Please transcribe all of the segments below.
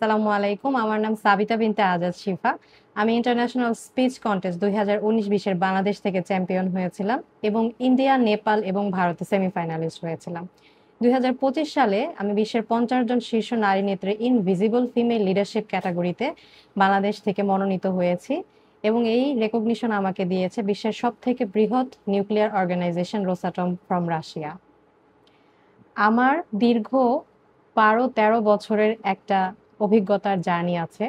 সালামু আলাইকুম। আমার নাম সাবিতা বিনতে আজাদ শিফা। আমি ইন্টারন্যাশনাল স্পিচ কনটেস্ট ২০১৯-২০ এর বাংলাদেশ থেকে চ্যাম্পিয়ন হয়েছিলাম এবং ইন্ডিয়া, নেপাল এবং ভারতে সেমিফাইনালিস্ট হয়েছিলাম। ২০২৫ সালে আমি বিশ্বের ৫০ জন শীর্ষ নারী নেত্রী ইন ভিজিবল ফিমেল লিডারশিপ ক্যাটাগরিতে বাংলাদেশ থেকে মনোনীত হয়েছি এবং এই রেকগনিশন আমাকে দিয়েছে বিশ্বের সবথেকে বৃহৎ nuclear organization Rosatom from Russia. আমার দীর্ঘ ১২-১৩ বছরের একটা অভিজ্ঞতার জার্নি আছে।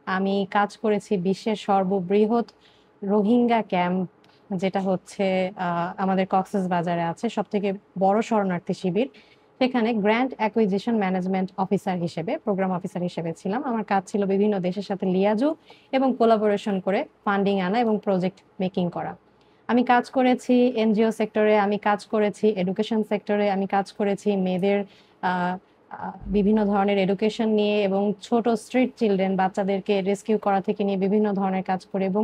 আমি কাজ করেছি বিশ্বের সর্ববৃহৎ রোহিঙ্গা ক্যাম্প, যেটা হচ্ছে আমাদের কক্সবাজারে আছে, সবথেকে বড় শরণার্থী শিবির। সেখানে গ্র্যান্ট অ্যাকুইজিশন ম্যানেজমেন্ট অফিসার হিসেবে, প্রোগ্রাম অফিসার হিসেবে ছিলাম। আমার কাজ ছিল বিভিন্ন দেশের সাথে লিয়াজু এবং কোলাবোরেশন করে ফান্ডিং আনা এবং প্রজেক্ট মেকিং করা। আমি কাজ করেছি এনজিও সেক্টরে, আমি কাজ করেছি এডুকেশন সেক্টরে, আমি কাজ করেছি মেয়েদের আহ, বিভিন্ন ধরনের এডুকেশন নিয়ে এবং ছোট স্ট্রিট চিলড্রেন বাচ্চাদেরকে রেস্কিউ করা থেকে নিয়ে বিভিন্ন ধরনের কাজ করে, এবং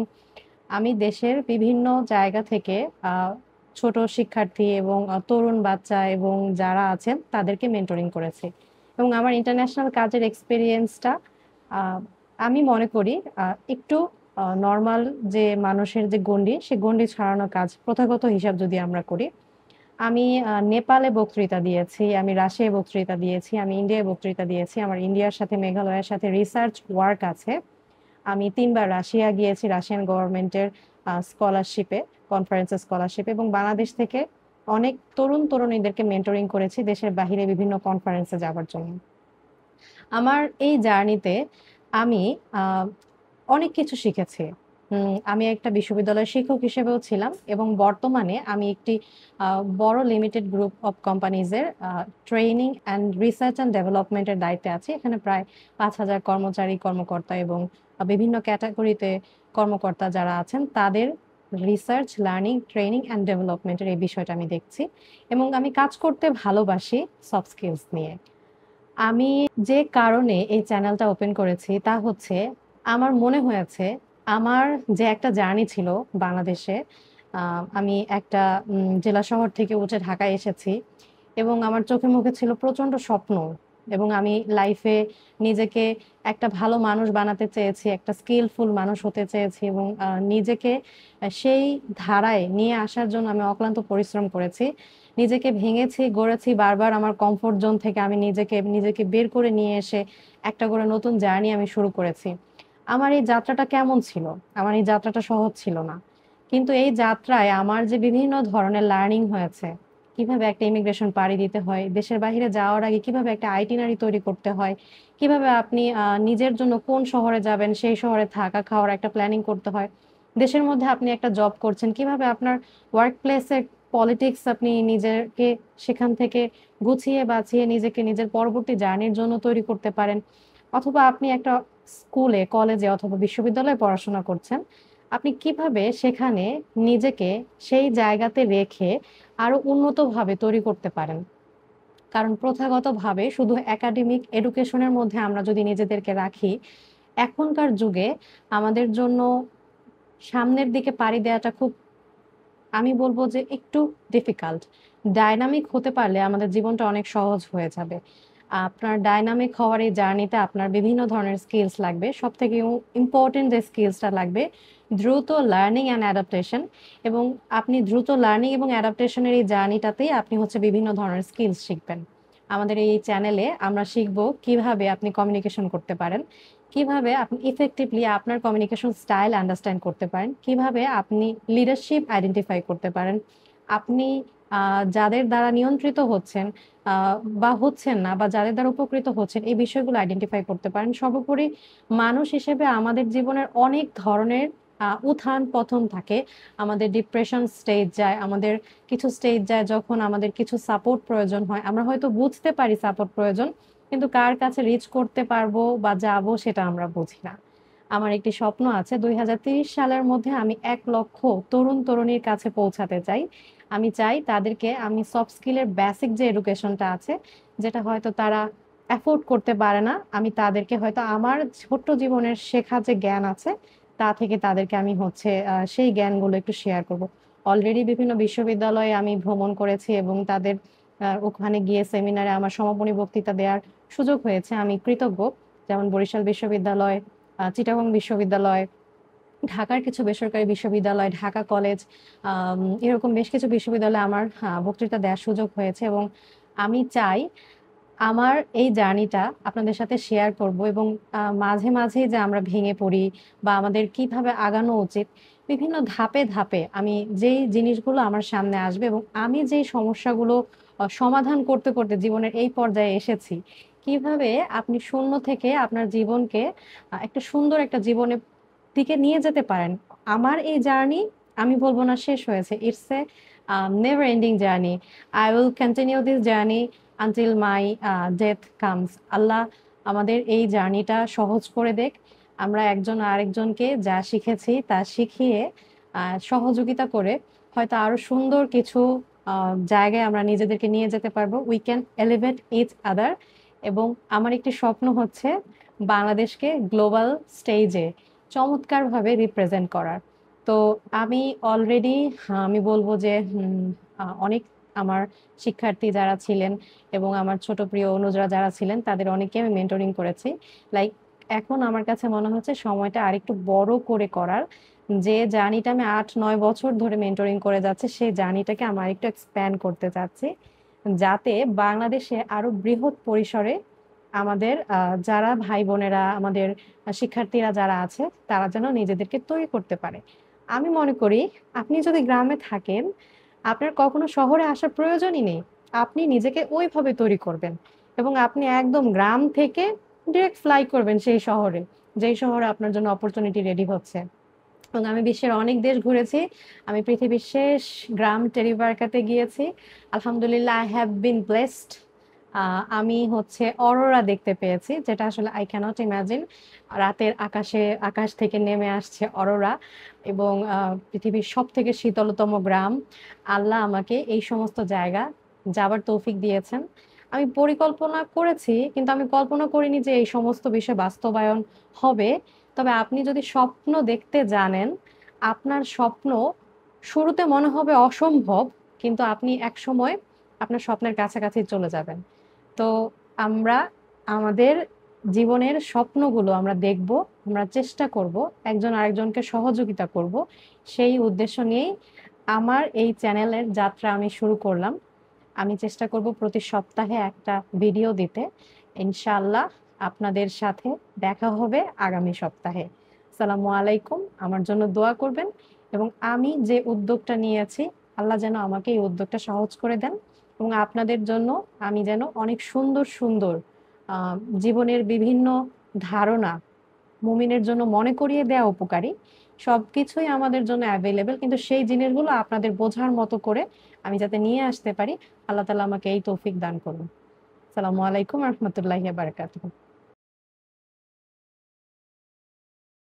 আমি দেশের বিভিন্ন জায়গা থেকে ছোট শিক্ষার্থী এবং তরুণ বাচ্চা এবং যারা আছেন তাদেরকে মেন্টরিং করেছি। এবং আমার ইন্টারন্যাশনাল কাজের এক্সপিরিয়েন্সটা আমি মনে করি একটু নর্মাল যে মানুষের যে গণ্ডি, সে গণ্ডি ছাড়ানো কাজ, প্রথাগত হিসাব যদি আমরা করি। আমি নেপালে বক্তৃতা দিয়েছি, আমি রাশিয়ায় বক্তৃতা দিয়েছি, আমি ইন্ডিয়ায় বক্তৃতা দিয়েছি। আমার ইন্ডিয়ার সাথে মেঘালয়ের সাথে রিসার্চ ওয়ার্ক আছে। আমি ৩ বার রাশিয়া গিয়েছি রাশিয়ান গভর্নমেন্টের স্কলারশিপে, কনফারেন্সে স্কলারশিপে, এবং বাংলাদেশ থেকে অনেক তরুণ তরুণীদেরকে মেন্টরিং করেছি দেশের বাহিরে বিভিন্ন কনফারেন্সে যাবার জন্য। আমার এই জার্নিতে আমি আহ, অনেক কিছু শিখেছি। আমি একটা বিশ্ববিদ্যালয়ের শিক্ষক হিসেবেও ছিলাম এবং বর্তমানে আমি একটি বড় লিমিটেড গ্রুপ অফ কোম্পানিজের ট্রেনিং অ্যান্ড রিসার্চ অ্যান্ড ডেভেলপমেন্টের দায়িত্বে আছি। এখানে প্রায় ৫,০০০ কর্মচারী, কর্মকর্তা এবং বিভিন্ন ক্যাটাগরিতে কর্মকর্তা যারা আছেন তাদের রিসার্চ, লার্নিং, ট্রেনিং অ্যান্ড ডেভেলপমেন্টের এই বিষয়টা আমি দেখছি এবং আমি কাজ করতে ভালোবাসি সফট স্কিলস নিয়ে। আমি যে কারণে এই চ্যানেলটা ওপেন করেছি তা হচ্ছে, আমার মনে হয়েছে আমার যে একটা জার্নি ছিল বাংলাদেশে, আমি একটা জেলা শহর থেকে উঠে ঢাকায় এসেছি এবং আমার চোখে মুখে ছিল প্রচন্ড স্বপ্ন এবং আমি লাইফে নিজেকে একটা ভালো মানুষ বানাতে চেয়েছি, একটা স্কিলফুল মানুষ হতে চেয়েছি এবং নিজেকে সেই ধারায় নিয়ে আসার জন্য আমি অক্লান্ত পরিশ্রম করেছি। নিজেকে ভেঙেছি, গড়েছি বারবার। আমার কমফোর্ট জোন থেকে আমি নিজেকে নিজেকে বের করে নিয়ে এসে একটা করে নতুন জার্নি আমি শুরু করেছি। আমার এই যাত্রাটা কেমন ছিল? আমার এই যাত্রাটা সহজ ছিল না। কিন্তু এই যাত্রায় আমার যে বিভিন্ন ধরনের লার্নিং হয়েছে, কিভাবে একটা ইমিগ্রেশন পাড়ি দিতে হয়, দেশের বাইরে যাওয়ার আগে কিভাবে একটা আইটিনারি তৈরি করতে হয়, কিভাবে আপনি নিজের জন্য কোন শহরে যাবেন, সেই শহরে থাকা খাওয়ার একটা প্ল্যানিং করতে হয়। দেশের মধ্যে আপনি একটা জব করছেন, কিভাবে আপনার ওয়ার্ক প্লেসে পলিটিক্স আপনি নিজেকে সেখান থেকে গুছিয়ে বাছিয়ে নিজেকে নিজের পরবর্তী জার্নির জন্য তৈরি করতে পারেন। অথবা আপনি একটা স্কুলে, কলেজে অথবা বিশ্ববিদ্যালয়ে পড়াশোনা করছেন। আপনি কিভাবে সেখানে নিজেকে সেই জায়গাতে রেখে আরো উন্নতভাবে তৈরি করতে পারেন। কারণ প্রথাগতভাবে শুধু একাডেমিক এডুকেশনের মধ্যে আমরা যদি নিজেদেরকে রাখি, এখনকার যুগে আমাদের জন্য সামনের দিকে পাড়ি দেওয়াটা খুব, আমি বলব যে একটু ডিফিকাল্ট। ডায়নামিক হতে পারলে আমাদের জীবনটা অনেক সহজ হয়ে যাবে। আপনার ডায়নামিক হওয়ার এই জার্নিতে আপনার বিভিন্ন ধরনের স্কিলস লাগবে। সবথেকে ইম্পোর্টেন্ট যে স্কিলসটা লাগবে, দ্রুত লার্নিং অ্যান্ড অ্যাডাপ্টেশন। এবং আপনি দ্রুত লার্নিং এবং অ্যাডাপ্টেশনের এই জার্নিটাতেই আপনি হচ্ছে বিভিন্ন ধরনের স্কিলস শিখবেন। আমাদের এই চ্যানেলে আমরা শিখব কিভাবে আপনি কমিউনিকেশন করতে পারেন, কিভাবে আপনি ইফেক্টিভলি আপনার কমিউনিকেশন স্টাইল আন্ডারস্ট্যান্ড করতে পারেন, কিভাবে আপনি লিডারশিপ আইডেন্টিফাই করতে পারেন, আপনি যাদের দ্বারা নিয়ন্ত্রিত হচ্ছেন বা হচ্ছেন না, বা যাদের দ্বারা উপকৃত হচ্ছেন, এই বিষয়গুলো আইডেন্টিফাই করতে পারেন। সর্বোপরি মানুষ হিসেবে আমাদের জীবনের অনেক ধরনের উত্থান পতন থাকে। আমাদের ডিপ্রেশন স্টেজ যায়, আমাদের কিছু স্টেজ যায় যখন আমাদের কিছু সাপোর্ট প্রয়োজন হয়। আমরা হয়তো বুঝতে পারি সাপোর্ট প্রয়োজন, কিন্তু কার কাছে রিচ করতে পারবো বা যাবো সেটা আমরা বুঝি না। আমার একটি স্বপ্ন আছে, ২০৩০ সালের মধ্যে আমি ১,০০,০০০ তরুণ তরুণীর কাছে পৌঁছাতে চাই। আমি চাই তাদেরকে আমি সফট স্কিলের বেসিক যে এডুকেশনটা আছে, যেটা হয়তো তারা অ্যাফোর্ড করতে পারে না, আমি তাদেরকে হয়তো আমার ছোট্ট জীবনের শেখা যে জ্ঞান আছে তা থেকে তাদেরকে আমি হচ্ছে সেই জ্ঞানগুলো একটু শেয়ার করব। অলরেডি বিভিন্ন বিশ্ববিদ্যালয়ে আমি ভ্রমণ করেছি এবং তাদের ওখানে গিয়ে সেমিনারে আমার সমাপনী বক্তৃতা দেওয়ার সুযোগ হয়েছে। আমি কৃতজ্ঞ। যেমন বরিশাল বিশ্ববিদ্যালয়, চিটাগং বিশ্ববিদ্যালয়, ঢাকার কিছু বেসরকারি বিশ্ববিদ্যালয়, ঢাকা কলেজ, এরকম বেশ কিছু বিশ্ববিদ্যালয়ে আমার বক্তৃতা দেওয়ার সুযোগ হয়েছে এবং আমি চাই আমার এই জার্নিটা আপনাদের সাথে শেয়ার করব এবং মাঝে, মাঝে যে আমরা ভেঙে পড়ি বা আমাদের কিভাবে আগানো উচিত, বিভিন্ন ধাপে, ধাপে আমি যেই জিনিসগুলো আমার সামনে আসবে এবং আমি যেই সমস্যাগুলো সমাধান করতে, করতে জীবনের এই পর্যায়ে এসেছি, কিভাবে আপনি শূন্য থেকে আপনার জীবনকে একটা সুন্দর একটা জীবনের দিকে নিয়ে যেতে পারেন। আমার এই জার্নি আমি বলব না শেষ হয়েছে। It's a never ending journey. I will continue this journey until my death comes. আল্লাহ আমাদের এই জার্নিটা সহজ করে দেখ। আমরা একজন আরেকজনকে যা শিখেছি তা শিখিয়ে সহযোগিতা করে হয়তো আরো সুন্দর কিছু জায়গায় আমরা নিজেদেরকে নিয়ে যেতে পারবো। We can elevate each other এবং আমার একটি স্বপ্ন হচ্ছে বাংলাদেশকে গ্লোবাল স্টেজে চমৎকারভাবে রিপ্রেজেন্ট করার। তো আমি অলরেডি আমি বলব যে অনেক আমার শিক্ষার্থী যারা ছিলেন এবং আমার ছোট প্রিয় অনুজরা যারা ছিলেন তাদের অনেককে আমি মেন্টরিং করেছি। লাইক এখন আমার কাছে মনে হচ্ছে সময়টা আরেকটু বড় করে করার। যে জার্নিটা আমি ৮-৯ বছর ধরে মেন্টরিং করে যাচ্ছি সেই জার্নিটাকে আমি আরেকটু এক্সপ্যান্ড করতে চাচ্ছি। যাতে বাংলাদেশে আরো বৃহৎ পরিসরে আমাদের যারা ভাই-বোনেরা, আমাদের শিক্ষার্থীরা যারা আছে তারা যেন নিজেদেরকে তৈরি করতে পারে। আমি মনে করি আপনি যদি গ্রামে থাকেন, আপনার কখনো শহরে আসার প্রয়োজনই নেই। আপনি নিজেকে ওইভাবে তৈরি করবেন এবং আপনি একদম গ্রাম থেকে ডিরেক্ট ফ্লাই করবেন সেই শহরে, যেই শহরে আপনার জন্য অপরচুনিটি রেডি হচ্ছে। এবং আমি বিশ্বের অনেক দেশ ঘুরেছি। আমি পৃথিবীর শেষ গ্রাম টেরিবারকাতে গিয়েছি। আলহামদুলিল্লাহ I have been blessed. আমি হচ্ছে অরোরা দেখতে পেয়েছি যেটা আসলে I cannot imagine. রাতের আকাশ থেকে নেমে আসছে অরোরা এবং পৃথিবীর সবথেকে শীতলতম গ্রাম। আল্লাহ আমাকে এই সমস্ত জায়গা যাবার তৌফিক দিয়েছেন। আমি পরিকল্পনা করেছি কিন্তু আমি কল্পনা করিনি যে এই সমস্ত বিষয় বাস্তবায়ন হবে। তবে আপনি যদি স্বপ্ন দেখতে জানেন, আপনার স্বপ্ন শুরুতে মনে হবে অসম্ভব, কিন্তু আপনি একসময় আপনার স্বপ্নের কাছাকাছি চলে যাবেন। তো আমরা আমাদের জীবনের স্বপ্নগুলো আমরা দেখব, আমরা চেষ্টা করব, একজন আরেকজনকে সহযোগিতা করব। সেই উদ্দেশ্য নিয়েই আমার এই চ্যানেলের যাত্রা আমি শুরু করলাম। আমি চেষ্টা করব প্রতি সপ্তাহে একটা ভিডিও দিতে। ইনশাআল্লাহ আপনাদের সাথে দেখা হবে আগামী সপ্তাহে। আসসালামু আলাইকুম। আমার জন্য দোয়া করবেন এবং আমি যে উদ্যোগটা নিয়েছি আল্লাহ যেন আমাকে এই উদ্যোগটা সহজ করে দেন এবং আপনাদের জন্য আমি যেন অনেক সুন্দর, সুন্দর জীবনের বিভিন্ন ধারণা মুমিনের জন্য মনে করিয়ে দেয়া উপকারী। সবকিছুই আমাদের জন্য এভেইলেবল কিন্তু সেই জিনিসগুলো আপনাদের বোঝার মতো করে আমি যাতে নিয়ে আসতে পারি, আল্লাহ তাআলা আমাকে এই তৌফিক দান করুন। আসসালামু আলাইকুম ওয়া রাহমাতুল্লাহি ওয়া বারাকাতুহু।